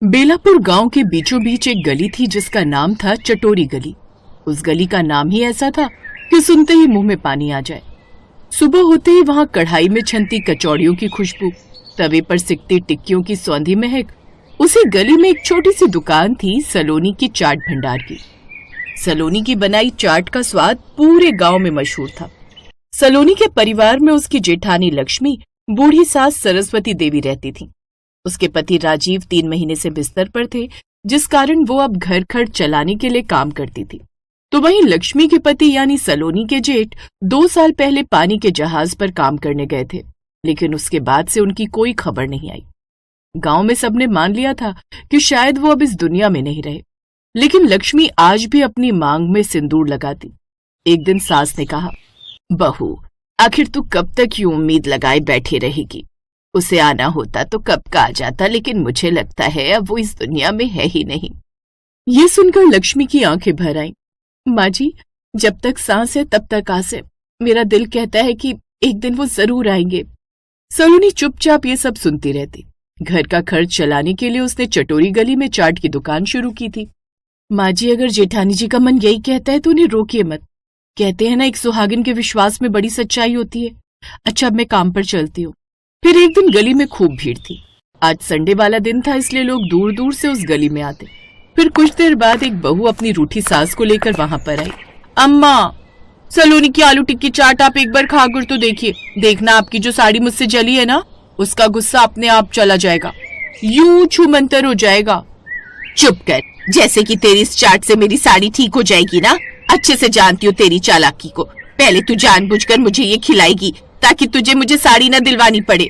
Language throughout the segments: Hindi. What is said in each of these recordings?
बेलापुर गांव के बीचों बीच एक गली थी जिसका नाम था चटोरी गली। उस गली का नाम ही ऐसा था कि सुनते ही मुंह में पानी आ जाए। सुबह होते ही वहां कढ़ाई में छनती कचौड़ियों की खुशबू, तवे पर सिकती टिक्कियों की सौंधी महक। उसी गली में एक छोटी सी दुकान थी सलोनी की चाट भंडार की। सलोनी की बनाई चाट का स्वाद पूरे गांव में मशहूर था। सलोनी के परिवार में उसकी जेठानी लक्ष्मी, बूढ़ी सास सरस्वती देवी रहती थी। उसके पति राजीव 3 महीने से बिस्तर पर थे, जिस कारण वो अब घर खर्च चलाने के लिए काम करती थी। तो वहीं लक्ष्मी के पति यानी सलोनी के जेठ 2 साल पहले पानी के जहाज पर काम करने गए थे, लेकिन उसके बाद से उनकी कोई खबर नहीं आई। गांव में सबने मान लिया था कि शायद वो अब इस दुनिया में नहीं रहे, लेकिन लक्ष्मी आज भी अपनी मांग में सिंदूर लगाती। एक दिन सास ने कहा, बहू, आखिर तू कब तक यूं उम्मीद लगाए बैठे रहेगी? उसे आना होता तो कब का आ जाता, लेकिन मुझे लगता है अब वो इस दुनिया में है ही नहीं। ये सुनकर लक्ष्मी की आंखें भर आईं। माँ जी, जब तक सांस है तब तक आस है। मेरा दिल कहता है कि एक दिन वो जरूर आएंगे। सलोनी चुपचाप ये सब सुनती रहती। घर का खर्च चलाने के लिए उसने चटोरी गली में चाट की दुकान शुरू की थी। माँ जी, अगर जेठानी जी का मन यही कहता है तो उन्हें रोकिए मत। कहते हैं ना, एक सुहागिन के विश्वास में बड़ी सच्चाई होती है। अच्छा, अब मैं काम पर चलती हूँ। फिर एक दिन गली में खूब भीड़ थी। आज संडे वाला दिन था, इसलिए लोग दूर दूर से उस गली में आते। फिर कुछ देर बाद एक बहू अपनी रूठी सास को लेकर वहां पर आई। अम्मा, सलोनी की आलू टिक्की चाट आप एक बार खाकर तो देखिए। देखना, आपकी जो साड़ी मुझसे जली है ना, उसका गुस्सा अपने आप चला जाएगा, यूं छूमंतर हो जाएगा। चुप कर, जैसे कि तेरी इस चाट से मेरी साड़ी ठीक हो जाएगी ना। अच्छे से जानती हूँ तेरी चालाकी को। पहले तू जानबूझकर मुझे ये खिलाएगी ताकि तुझे मुझे साड़ी न दिलवानी पड़े।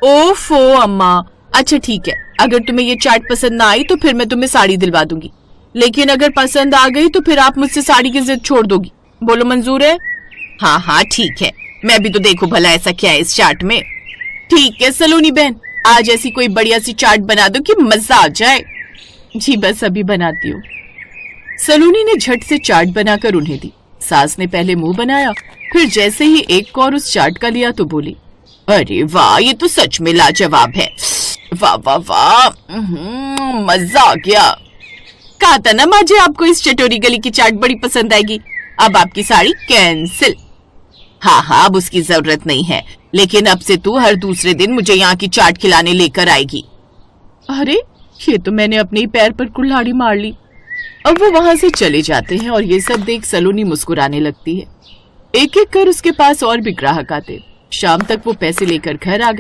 ओफो अम्मा, अच्छा ठीक है, अगर तुम्हें ये चाट पसंद ना आई तो फिर मैं तुम्हें साड़ी दिलवा दूंगी, लेकिन अगर पसंद आ गई तो फिर आप मुझसे साड़ी की जिद छोड़ दोगी। बोलो, मंजूर है? हाँ हाँ ठीक है, मैं भी तो देखूं भला ऐसा क्या है इस चाट में। ठीक है सलोनी बहन, आज ऐसी कोई बढ़िया सी चाट बना दो कि मजा आ जाए। जी बस अभी बनाती हूँ। सलोनी ने झट से चाट बनाकर उन्हें दी। सास ने पहले मुंह बनाया, फिर जैसे ही एक कौर उस चाट का लिया तो बोली, अरे वाह, ये तो सच में लाजवाब है। वाह वाह वाह, मजा आ गया। कहा था ना माँ जी, आपको इस चटोरी गली की चाट बड़ी पसंद आएगी। अब आपकी साड़ी कैंसिल। हाँ हाँ, अब उसकी जरूरत नहीं है, लेकिन अब से तू हर दूसरे दिन मुझे यहाँ की चाट खिलाने लेकर आएगी। अरे, ये तो मैंने अपने ही पैर पर कुल्हाड़ी मार ली। अब वो वहां से चले जाते हैं और ये सब देख सलोनी मुस्कुराने लगती है। एक एक कर उसके पास और भी ग्राहक आते। शाम तक वो पैसे लेकर घर आ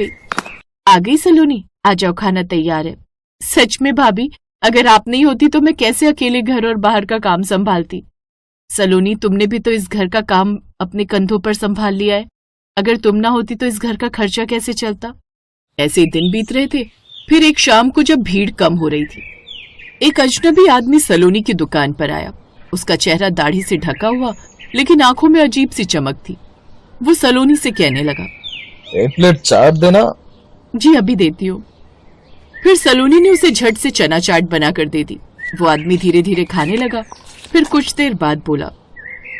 गई सलोनी, आ जाओ, खाना तैयार है। सच में भाभी, अगर आप नहीं होती तो मैं कैसे अकेले घर और बाहर का काम संभालती। सलोनी, तुमने भी तो इस घर का काम अपने कंधों पर संभाल लिया है। अगर तुम ना होती तो इस घर का खर्चा कैसे चलता। ऐसे दिन बीत रहे थे। फिर एक शाम को जब भीड़ कम हो रही थी, एक अजनबी आदमी सलोनी की दुकान पर आया। उसका चेहरा दाढ़ी से ढका हुआ, लेकिन आंखों में अजीब सी चमक थी। वो सलोनी से कहने लगा, 1 प्लेट चाट देना। जी अभी देती हूँ। फिर सलोनी ने उसे झट से चना चाट बनाकर दे दी। वो आदमी धीरे धीरे खाने लगा। फिर कुछ देर बाद बोला,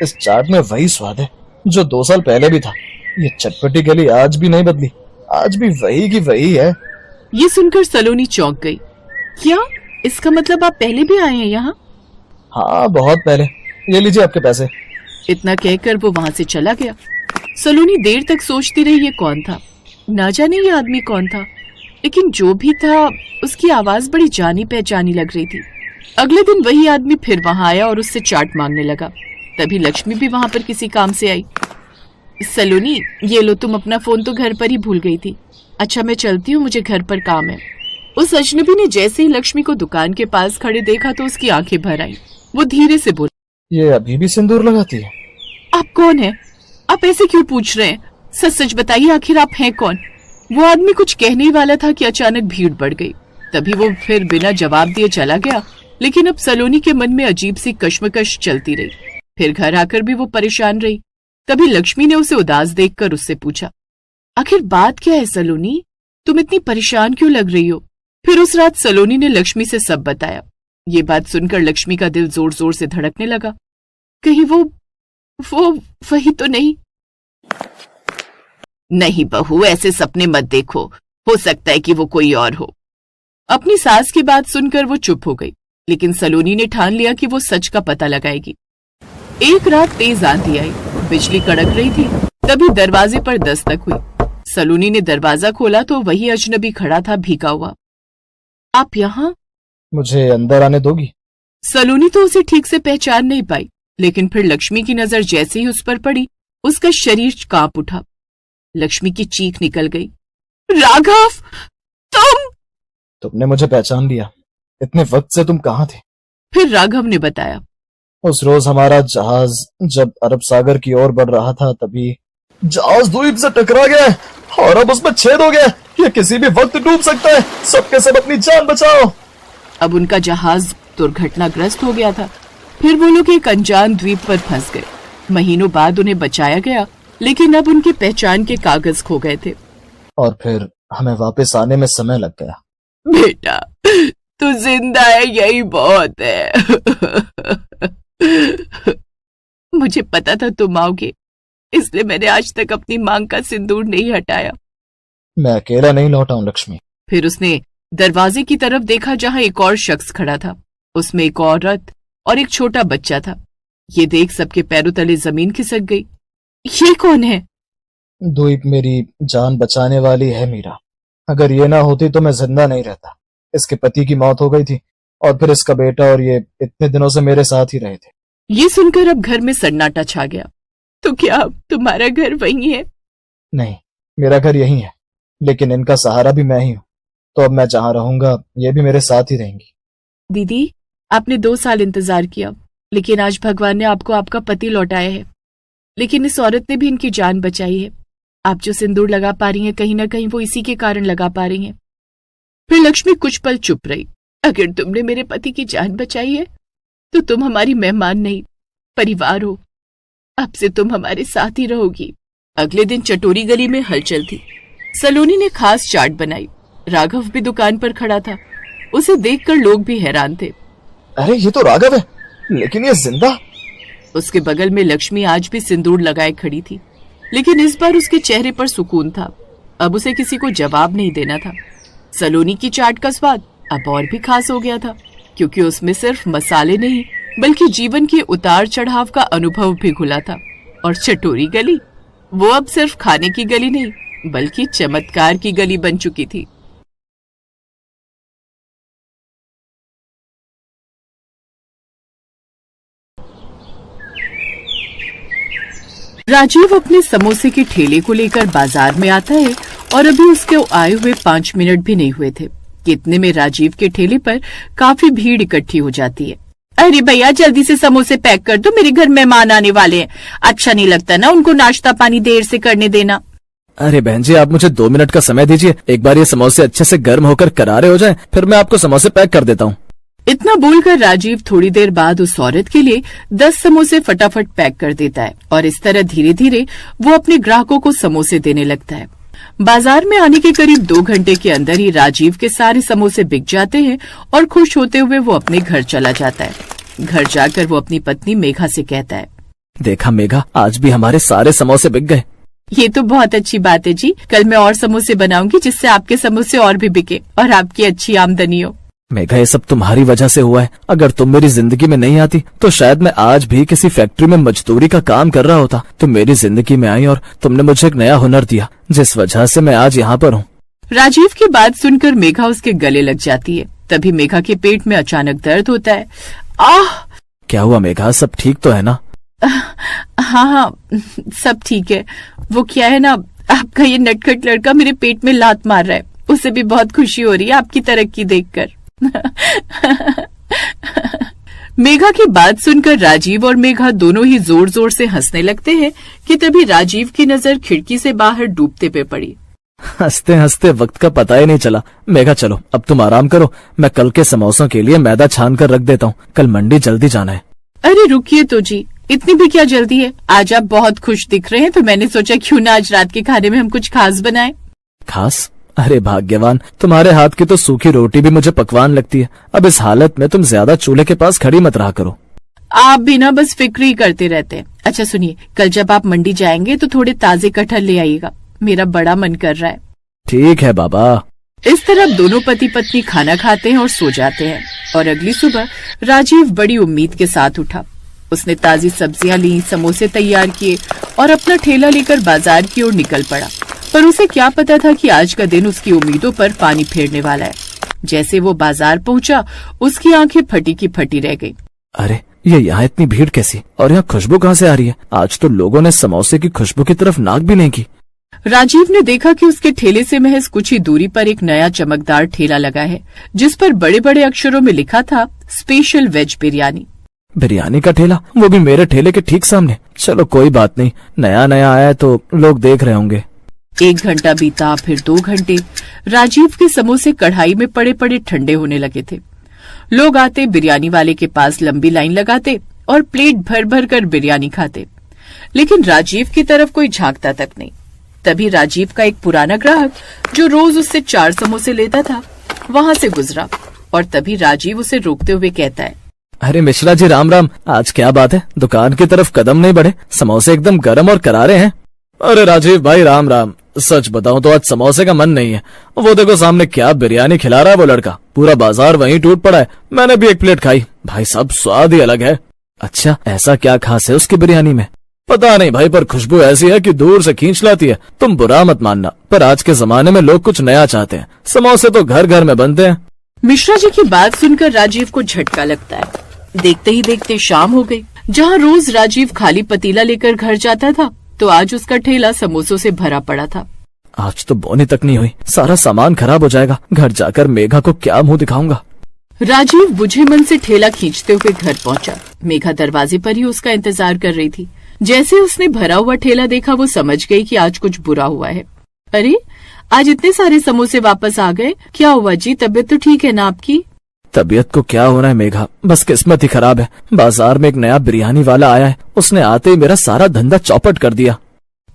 इस चाट में वही स्वाद है जो 2 साल पहले भी था। ये चटपटी गली आज भी नहीं बदली, आज भी वही की वही है। ये सुनकर सलोनी चौंक गई। क्या, इसका मतलब आप पहले भी आए हैं यहाँ? हाँ, बहुत पहले। ये लीजिए आपके पैसे। इतना कहकर वो वहां से चला गया। सलोनी देर तक सोचती रही ये कौन था। ना जाने ये आदमी कौन था, लेकिन जो भी था उसकी आवाज बड़ी जानी पहचानी लग रही थी। अगले दिन वही आदमी फिर वहां आया और उससे चाट मांगने लगा। तभी लक्ष्मी भी वहां पर किसी काम से आई। सलोनी, ये लो, तुम अपना फोन तो घर पर ही भूल गई थी। अच्छा मैं चलती हूँ, मुझे घर पर काम है। उस अजनबी ने जैसे ही लक्ष्मी को दुकान के पास खड़े देखा तो उसकी आंखें भर आई। वो धीरे से बोला, ये अभी भी सिंदूर लगाती है? आप कौन है? आप ऐसे क्यों पूछ रहे हैं? सच सच बताइए, आखिर आप हैं कौन? वो आदमी कुछ कहने ही वाला था कि अचानक भीड़ बढ़ गई। तभी वो फिर बिना जवाब दिए चला गया। लेकिन अब सलोनी के मन में अजीब सी कश्मकश चलती रही। फिर घर आकर भी वो परेशान रही। तभी लक्ष्मी ने उसे उदास देखकर उससे पूछा, आखिर बात क्या है सलोनी? तुम इतनी परेशान क्यों लग रही हो? फिर उस रात सलोनी ने लक्ष्मी से सब बताया। ये बात सुनकर लक्ष्मी का दिल जोर जोर से धड़कने लगा। कहीं वो वही तो नहीं? नहीं बहू, ऐसे सपने मत देखो, हो सकता है कि वो कोई और हो। अपनी सास की बात सुनकर वो चुप हो गई, लेकिन सलोनी ने ठान लिया कि वो सच का पता लगाएगी। एक रात तेज आंधी आई, बिजली कड़क रही थी। तभी दरवाजे पर दस्तक हुई। सलोनी ने दरवाजा खोला तो वही अजनबी खड़ा था, भीगा हुआ। आप यहाँ? मुझे अंदर आने दोगी? सलोनी तो उसे ठीक से पहचान नहीं पाई, लेकिन फिर लक्ष्मी की नजर जैसे ही उस पर पड़ी, उसका शरीर कांप उठा। लक्ष्मी की चीख निकल गई, राघव, तुमने मुझे पहचान लिया? इतने वक्त से तुम कहाँ थे? फिर राघव ने बताया। उस रोज हमारा जहाज जब अरब सागर की ओर बढ़ रहा था, तभी जहाज द्वीप से टकरा गया और अब उसमें छेद हो गया। ये किसी भी वक्त डूब सकता है। सबके सब अपनी जान बचाओ। अब उनका जहाज दुर्घटनाग्रस्त हो गया था। फिर वो लोग एक अनजान द्वीप पर फंस गए। महीनों बाद उन्हें बचाया गया, लेकिन अब उनकी पहचान के कागज खो गए थे। और फिर हमें वापस आने में समय लग गया। बेटा, तू जिंदा है, यही बहुत है। मुझे पता था तुम आओगे, इसलिए मैंने आज तक अपनी मांग का सिंदूर नहीं हटाया। मैं अकेला नहीं लौटा हूं लक्ष्मी। फिर उसने दरवाजे की तरफ देखा, जहां एक और शख्स खड़ा था। उसमें एक औरत और एक छोटा बच्चा था। ये देख सबके पैरों तले जमीन खिसक गई। ये कौन है? द्वीप मेरी जान बचाने वाली है मीरा। अगर ये ना होती तो मैं जिंदा नहीं रहता। इसके पति की मौत हो गई थी और फिर इसका बेटा, और ये इतने दिनों से मेरे साथ ही रहे थे। ये सुनकर अब घर में सन्नाटा छा गया। तो क्या अब तुम्हारा घर वही है? नहीं, मेरा घर यही है, लेकिन इनका सहारा भी मैं ही हूँ। तो अब मैं जहाँ रहूंगा, ये भी मेरे साथ ही रहेंगी। दीदी, आपने 2 साल इंतजार किया, लेकिन आज भगवान ने आपको आपका पति लौटाया है। लेकिन इस औरत ने भी इनकी जान बचाई है। आप जो सिंदूर लगा पा रही हैं, कहीं ना कहीं वो इसी के कारण लगा पा रही हैं। फिर लक्ष्मी कुछ पल चुप रही। अगर तुमने मेरे पति की जान बचाई है, तो तुम हमारी मेहमान नहीं, परिवार हो। अब से तुम हमारे साथ ही रहोगी। अगले दिन चटोरी गली में हलचल थी। सलोनी ने खास चाट बनाई। राघव भी दुकान पर खड़ा था। उसे देखकर लोग भी हैरान थे। अरे ये तो राघव है, लेकिन ये जिंदा? उसके बगल में लक्ष्मी आज भी सिंदूर लगाए खड़ी थी, लेकिन इस बार उसके चेहरे पर सुकून था। अब उसे किसी को जवाब नहीं देना था। सलोनी की चाट का स्वाद अब और भी खास हो गया था, क्योंकि उसमें सिर्फ मसाले नहीं, बल्कि जीवन के उतार चढ़ाव का अनुभव भी घुला था। और चटोरी गली, वो अब सिर्फ खाने की गली नहीं, बल्कि चमत्कार की गली बन चुकी थी। राजीव अपने समोसे के ठेले को लेकर बाजार में आता है और अभी उसके आए हुए 5 मिनट भी नहीं हुए थे कि इतने में राजीव के ठेले पर काफी भीड़ इकट्ठी हो जाती है। अरे भैया, जल्दी से समोसे पैक कर दो, मेरे घर मेहमान आने वाले हैं। अच्छा नहीं लगता ना उनको नाश्ता पानी देर से करने देना। अरे बहन जी, आप मुझे 2 मिनट का समय दीजिए। एक बार ये समोसे अच्छे से गर्म होकर करारे हो जाएं, फिर मैं आपको समोसे पैक कर देता हूँ। इतना बोलकर राजीव थोड़ी देर बाद उस औरत के लिए 10 समोसे फटाफट पैक कर देता है और इस तरह धीरे धीरे वो अपने ग्राहकों को समोसे देने लगता है। बाजार में आने के करीब 2 घंटे के अंदर ही राजीव के सारे समोसे बिक जाते हैं और खुश होते हुए वो अपने घर चला जाता है। घर जाकर वो अपनी पत्नी मेघा से कहता है, देखा मेघा, आज भी हमारे सारे समोसे बिक गए। ये तो बहुत अच्छी बात है जी। कल मैं और समोसे बनाऊंगी, जिससे आपके समोसे और भी बिके और आपकी अच्छी आमदनी हो। मेघा, ये सब तुम्हारी वजह से हुआ है। अगर तुम मेरी जिंदगी में नहीं आती तो शायद मैं आज भी किसी फैक्ट्री में मजदूरी का काम कर रहा होता। तुम मेरी जिंदगी में आई और तुमने मुझे एक नया हुनर दिया, जिस वजह से मैं आज यहाँ पर हूँ। राजीव की बात सुनकर मेघा उसके गले लग जाती है। तभी मेघा के पेट में अचानक दर्द होता है। आह! क्या हुआ मेघा, सब ठीक तो है ना? हाँ, सब ठीक है। वो क्या है ना, आपका ये नटखट लड़का मेरे पेट में लात मार रहा है। उसे भी बहुत खुशी हो रही है आपकी तरक्की देखकर। मेघा की बात सुनकर राजीव और मेघा दोनों ही जोर जोर से हंसने लगते हैं कि तभी राजीव की नजर खिड़की से बाहर डूबते पे पड़ी। हंसते हंसते वक्त का पता ही नहीं चला। मेघा चलो, अब तुम आराम करो। मैं कल के समोसों के लिए मैदा छान कर रख देता हूँ। कल मंडी जल्दी जाना है। अरे रुकिए तो जी, इतनी भी क्या जल्दी है? आज आप बहुत खुश दिख रहे हैं, तो मैंने सोचा क्यों ना आज रात के खाने में हम कुछ खास बनाएं। खास? अरे भाग्यवान, तुम्हारे हाथ की तो सूखी रोटी भी मुझे पकवान लगती है। अब इस हालत में तुम ज्यादा चूल्हे के पास खड़ी मत रहा करो। आप भी ना बस फिक्र ही करते रहते हैं। अच्छा सुनिए, कल जब आप मंडी जाएंगे तो थोड़े ताजे कटहल ले आइएगा, मेरा बड़ा मन कर रहा है। ठीक है बाबा। इस तरह दोनों पति पत्नी खाना खाते हैं और सो जाते हैं। और अगली सुबह राजीव बड़ी उम्मीद के साथ उठा। उसने ताजी सब्जियां ली, समोसे तैयार किए और अपना ठेला लेकर बाजार की ओर निकल पड़ा। पर उसे क्या पता था कि आज का दिन उसकी उम्मीदों पर पानी फेरने वाला है। जैसे वो बाजार पहुंचा, उसकी आंखें फटी की फटी रह गई। अरे ये यहाँ इतनी भीड़ कैसी, और यहाँ खुशबू कहाँ से आ रही है? आज तो लोगों ने समोसे की खुशबू की तरफ नाक भी नहीं की। राजीव ने देखा कि उसके ठेले से महज कुछ ही दूरी पर एक नया चमकदार ठेला लगा है, जिस पर बड़े बड़े अक्षरों में लिखा था स्पेशल वेज बिरयानी। बिरयानी का ठेला, वो भी मेरे ठेले के ठीक सामने। चलो कोई बात नहीं, नया नया आया है तो लोग देख रहे होंगे। 1 घंटा बीता, फिर 2 घंटे। राजीव के समोसे कढ़ाई में पड़े पड़े ठंडे होने लगे थे। लोग आते, बिरयानी वाले के पास लंबी लाइन लगाते और प्लेट भर भर कर बिरयानी खाते, लेकिन राजीव की तरफ कोई झांकता तक नहीं। तभी राजीव का एक पुराना ग्राहक, जो रोज उससे 4 समोसे लेता था, वहां से गुजरा और तभी राजीव उसे रोकते हुए कहता है, अरे मिश्रा जी, राम राम। आज क्या बात है, दुकान की तरफ कदम नहीं बढ़े? समोसे एकदम गर्म और करारे हैं। अरे राजीव भाई, राम राम। सच बताऊं तो आज समोसे का मन नहीं है। वो देखो सामने क्या बिरयानी खिला रहा है वो लड़का, पूरा बाजार वहीं टूट पड़ा है। मैंने भी 1 प्लेट खाई, भाई साहब स्वाद ही अलग है। अच्छा, ऐसा क्या खास है उसकी बिरयानी में? पता नहीं भाई, पर खुशबू ऐसी है कि दूर से खींच लाती है। तुम बुरा मत मानना, पर आज के जमाने में लोग कुछ नया चाहते हैं। समोसे तो घर घर में बनते हैं। मिश्रा जी की बात सुनकर राजीव को झटका लगता है। देखते ही देखते शाम हो गई। जहाँ रोज राजीव खाली पतीला लेकर घर जाता था, तो आज उसका ठेला समोसों से भरा पड़ा था। आज तो बोनी तक नहीं हुई, सारा सामान खराब हो जाएगा। घर जाकर मेघा को क्या मुंह दिखाऊंगा। राजीव बुझे मन से ठेला खींचते हुए घर पहुंचा। मेघा दरवाजे पर ही उसका इंतजार कर रही थी। जैसे उसने भरा हुआ ठेला देखा, वो समझ गई कि आज कुछ बुरा हुआ है। अरे, आज इतने सारे समोसे वापस आ गए, क्या हुआ जी? तबीयत तो ठीक है ना आपकी? तबीयत को क्या होना है मेघा, बस किस्मत ही खराब है। बाजार में एक नया बिरयानी वाला आया है, उसने आते ही मेरा सारा धंधा चौपट कर दिया।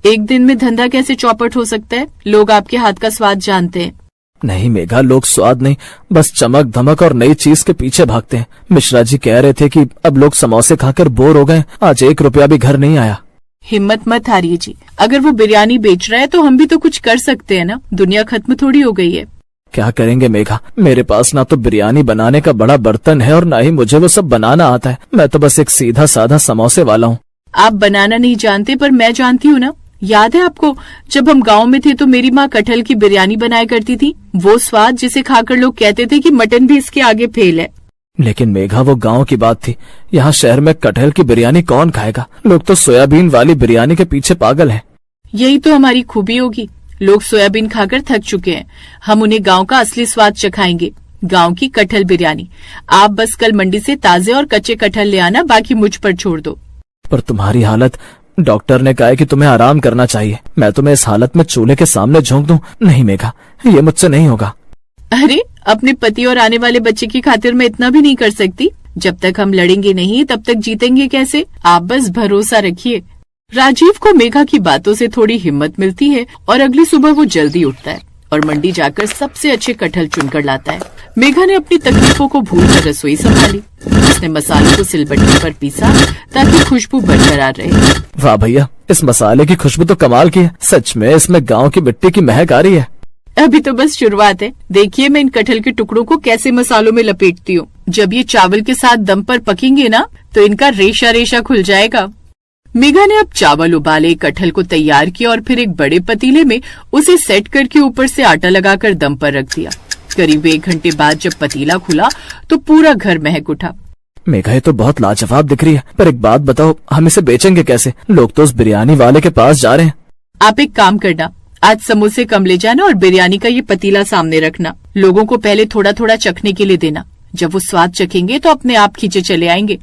एक दिन में धंधा कैसे चौपट हो सकता है? लोग आपके हाथ का स्वाद जानते हैं। नहीं मेघा, लोग स्वाद नहीं, बस चमक धमक और नई चीज के पीछे भागते हैं। मिश्रा जी कह रहे थे कि अब लोग समोसे खाकर बोर हो गए। आज 1 रुपया भी घर नहीं आया। हिम्मत मत हारिए जी, अगर वो बिरयानी बेच रहा है तो हम भी तो कुछ कर सकते हैं ना। दुनिया खत्म थोड़ी हो गई है। क्या करेंगे मेघा, मेरे पास ना तो बिरयानी बनाने का बड़ा बर्तन है और ना ही मुझे वो सब बनाना आता है। मैं तो बस एक सीधा साधा समोसे वाला हूँ। आप बनाना नहीं जानते, पर मैं जानती हूँ ना। याद है आपको, जब हम गांव में थे तो मेरी माँ कटहल की बिरयानी बनाया करती थी। वो स्वाद जिसे खाकर लोग कहते थे कि मटन भी इसके आगे फेल है। लेकिन मेघा, वो गांव की बात थी। यहाँ शहर में कटहल की बिरयानी कौन खाएगा? लोग तो सोयाबीन वाली बिरयानी के पीछे पागल हैं। यही तो हमारी खूबी होगी। लोग सोयाबीन खाकर थक चुके हैं। हम उन्हें गांव का असली स्वाद चखाएंगे, गांव की कटहल बिरयानी। आप बस कल मंडी से ताजे और कच्चे कटहल ले आना, बाकी मुझ पर छोड़ दो। पर तुम्हारी हालत, डॉक्टर ने कहा है कि तुम्हें आराम करना चाहिए। मैं तुम्हें इस हालत में चूल्हे के सामने झोंक दूं? नहीं मेघा, ये मुझसे नहीं होगा। अरे, अपने पति और आने वाले बच्चे की खातिर मैं इतना भी नहीं कर सकती। जब तक हम लड़ेंगे नहीं, तब तक जीतेंगे कैसे? आप बस भरोसा रखिए। राजीव को मेघा की बातों से थोड़ी हिम्मत मिलती है और अगली सुबह वो जल्दी उठता है और मंडी जाकर सबसे अच्छे कटहल चुनकर लाता है। मेघा ने अपनी तकलीफों को भूलकर रसोई संभाली। उसने मसालों को सिलबट्टे पर पीसा ताकि खुशबू बरकरार रहे। वाह भैया, इस मसाले की खुशबू तो कमाल की है। सच में इसमें गांव की मिट्टी की महक आ रही है। अभी तो बस शुरुआत है। देखिए मैं इन कटहल के टुकड़ों को कैसे मसालों में लपेटती हूँ। जब ये चावल के साथ दम पर पकेंगे ना, तो इनका रेशा रेशा खुल जाएगा। मेघा ने अब चावल उबाले, कटहल को तैयार किया और फिर एक बड़े पतीले में उसे सेट करके ऊपर से आटा लगाकर दम पर रख दिया। करीब 1 घंटे बाद जब पतीला खुला तो पूरा घर महक उठा। मेघा, ये तो बहुत लाजवाब दिख रही है, पर एक बात बताओ, हम इसे बेचेंगे कैसे? लोग तो उस बिरयानी वाले के पास जा रहे हैं। आप एक काम करना, आज समोसे कम ले जाना और बिरयानी का ये पतीला सामने रखना। लोगों को पहले थोड़ा थोड़ा चखने के लिए देना। जब वो स्वाद चखेंगे तो अपने आप खींचे चले आएंगे।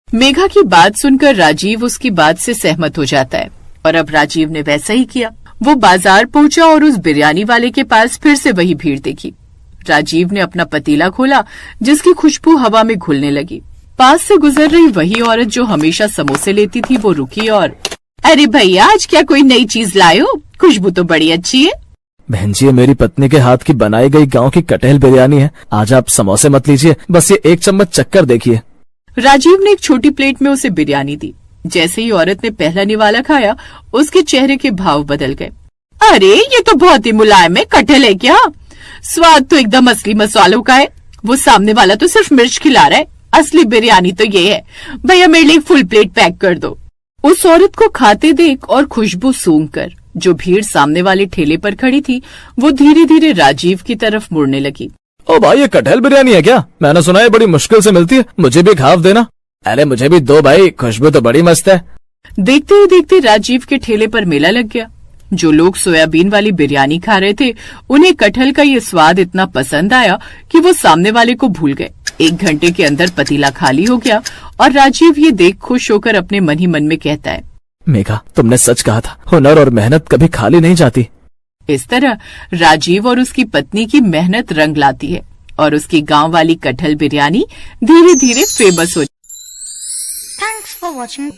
मेघा की बात सुनकर राजीव उसकी बात से सहमत हो जाता है और अब राजीव ने वैसा ही किया। वो बाजार पहुंचा और उस बिरयानी वाले के पास फिर से वही भीड़ देखी। राजीव ने अपना पतीला खोला, जिसकी खुशबू हवा में घुलने लगी। पास से गुजर रही वही औरत जो हमेशा समोसे लेती थी, वो रुकी और, अरे भैया, आज क्या कोई नई चीज लाए हो? खुशबू तो बड़ी अच्छी है। बहन जी, ये मेरी पत्नी के हाथ की बनाई गई गांव की कटहल बिरयानी है। आज आप समोसे मत लीजिए, बस ये 1 चम्मच चक्कर देखिए। राजीव ने एक छोटी प्लेट में उसे बिरयानी दी। जैसे ही औरत ने पहला निवाला खाया, उसके चेहरे के भाव बदल गए। अरे, ये तो बहुत ही मुलायम है। कटहल है क्या? स्वाद तो एकदम असली मसालों का है। वो सामने वाला तो सिर्फ मिर्च खिला रहा है, असली बिरयानी तो ये है। भैया मेरे लिए फुल प्लेट पैक कर दो। उस औरत को खाते देख और खुशबू सूंघकर जो भीड़ सामने वाले ठेले पर खड़ी थी, वो धीरे धीरे राजीव की तरफ मुड़ने लगी। ओ भाई, ये कटहल बिरयानी है क्या? मैंने सुना है बड़ी मुश्किल से मिलती है, मुझे भी खाव देना। अरे मुझे भी दो भाई, खुशबू तो बड़ी मस्त है। देखते ही देखते राजीव के ठेले पर मेला लग गया। जो लोग सोयाबीन वाली बिरयानी खा रहे थे, उन्हें कटहल का ये स्वाद इतना पसंद आया कि वो सामने वाले को भूल गए। 1 घंटे के अंदर पतीला खाली हो गया और राजीव ये देख खुश होकर अपने मन ही मन में कहता है, मेघा, तुमने सच कहा था, हुनर और मेहनत कभी खाली नहीं जाती। इस तरह राजीव और उसकी पत्नी की मेहनत रंग लाती है और उसकी गांव वाली कटहल बिरयानी धीरे धीरे फेमस हो। Thanks for watching.